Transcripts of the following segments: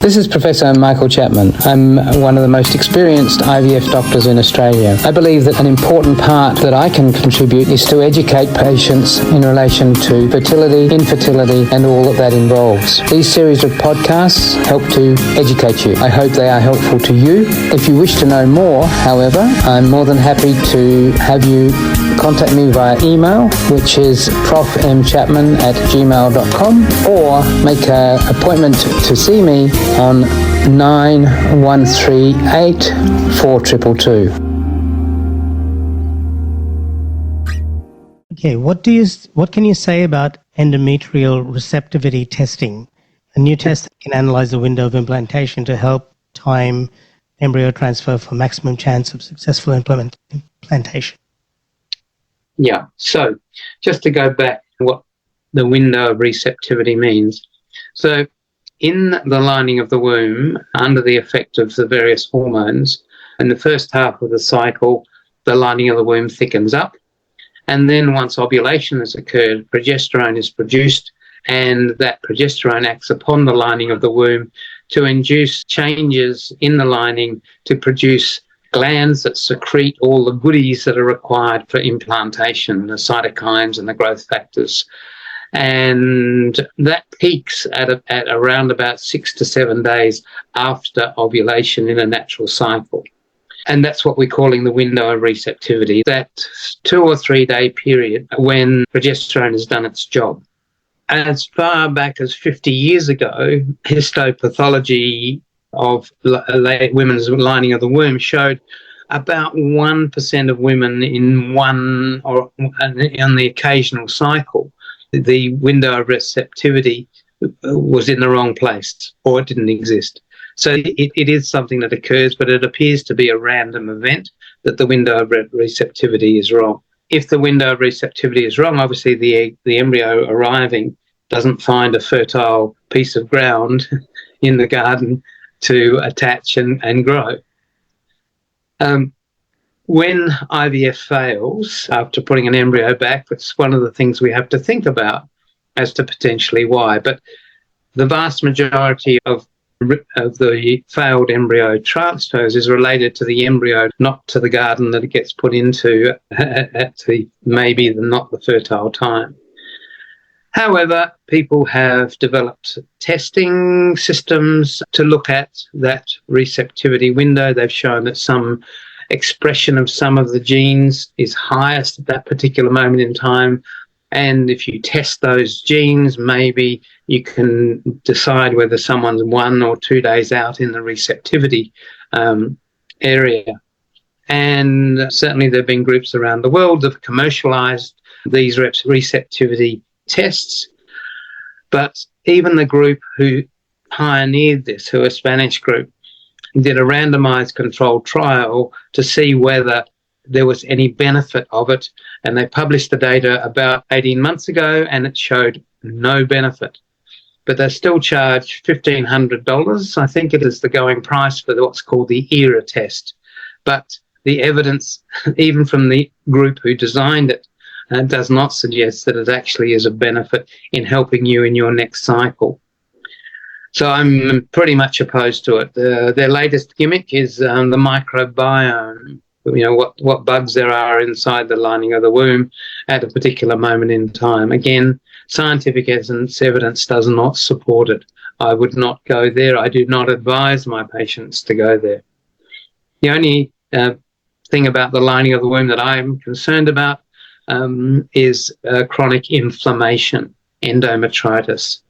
This is Professor Michael Chapman. I'm one of the most experienced IVF doctors in Australia. I believe that an important part that I can contribute is to educate patients in relation to fertility, infertility, and all that involves. These series of podcasts help to educate you. I hope they are helpful to you. If you wish to know more, however, I'm more than happy to have you contact me via email, which is profmchapman@gmail.com, or make an appointment to see me on 9138 4222. Okay, what can you say about endometrial receptivity testing, a new test that can analyze the window of implantation to help time embryo transfer for maximum chance of successful implantation? Yeah, so just to go back to what the window of receptivity means. So in the lining of the womb, under the effect of the various hormones, in the first half of the cycle, the lining of the womb thickens up. And then once ovulation has occurred, progesterone is produced, and that progesterone acts upon the lining of the womb to induce changes in the lining to produce glands that secrete all the goodies that are required for implantation, the cytokines and the growth factors. And that peaks at around about 6 to 7 days after ovulation in a natural cycle. And that's what we're calling the window of receptivity, that 2 or 3 day period when progesterone has done its job. As far back as 50 years ago, histopathology of women's lining of the womb showed about 1% of women in one or on the occasional cycle, the window of receptivity was in the wrong place or it didn't exist. So it is something that occurs, but it appears to be a random event that the window of receptivity is wrong. If the window of receptivity is wrong, obviously the embryo arriving doesn't find a fertile piece of ground in the garden to attach and grow. When IVF fails after putting an embryo back, it's one of the things we have to think about as to potentially why. But the vast majority of the failed embryo transfers is related to the embryo, not to the garden that it gets put into at not the fertile time. However, people have developed testing systems to look at that receptivity window. They've shown that some expression of some of the genes is highest at that particular moment in time. And if you test those genes, maybe you can decide whether someone's 1 or 2 days out in the receptivity area. And certainly there have been groups around the world that have commercialized these receptivity tests. But even the group who pioneered this, who are a Spanish group, did a randomized controlled trial to see whether there was any benefit of it. And they published the data about 18 months ago, and it showed no benefit. But they still charge $1,500. I think it is the going price for what's called the ERA test. But the evidence, even from the group who designed it, does not suggest that it actually is a benefit in helping you in your next cycle. So I'm pretty much opposed to it. Their latest gimmick is the microbiome, what bugs there are inside the lining of the womb at a particular moment in time. Again, scientific evidence does not support it. I would not go there. I do not advise my patients to go there. The only thing about the lining of the womb that I'm concerned about is chronic inflammation, endometritis.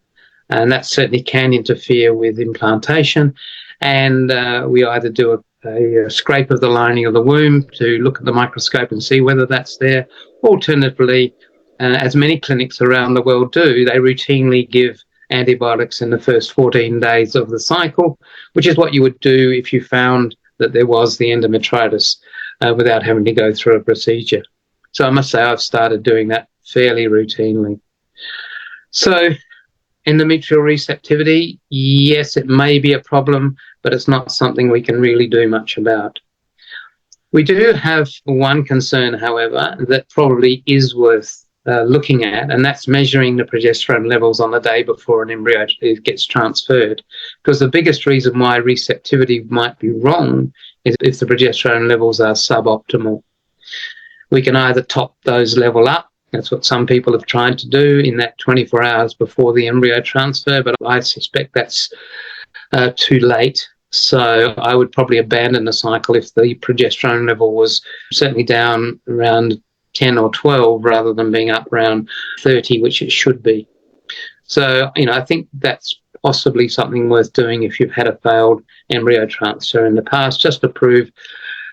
And that certainly can interfere with implantation. And we either do a scrape of the lining of the womb to look at the microscope and see whether that's there. Alternatively, as many clinics around the world do, they routinely give antibiotics in the first 14 days of the cycle, which is what you would do if you found that there was the endometritis without having to go through a procedure. So I must say I've started doing that fairly routinely. So endometrial receptivity, yes, it may be a problem, but it's not something we can really do much about. We do have one concern, however, that probably is worth looking at, and that's measuring the progesterone levels on the day before an embryo gets transferred. Because the biggest reason why receptivity might be wrong is if the progesterone levels are suboptimal. We can either top those level up. That's what some people have tried to do in that 24 hours before the embryo transfer, but I suspect that's too late. So I would probably abandon the cycle if the progesterone level was certainly down around 10 or 12 rather than being up around 30, which it should be. So, I think that's possibly something worth doing if you've had a failed embryo transfer in the past, just to prove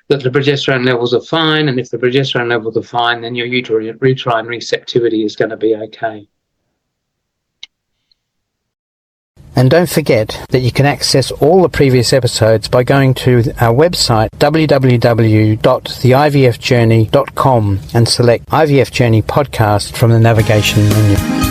that the progesterone levels are fine. And if the progesterone levels are fine, then your uterine receptivity is going to be okay. And don't forget that you can access all the previous episodes by going to our website www.theivfjourney.com and select IVF Journey podcast from the navigation menu.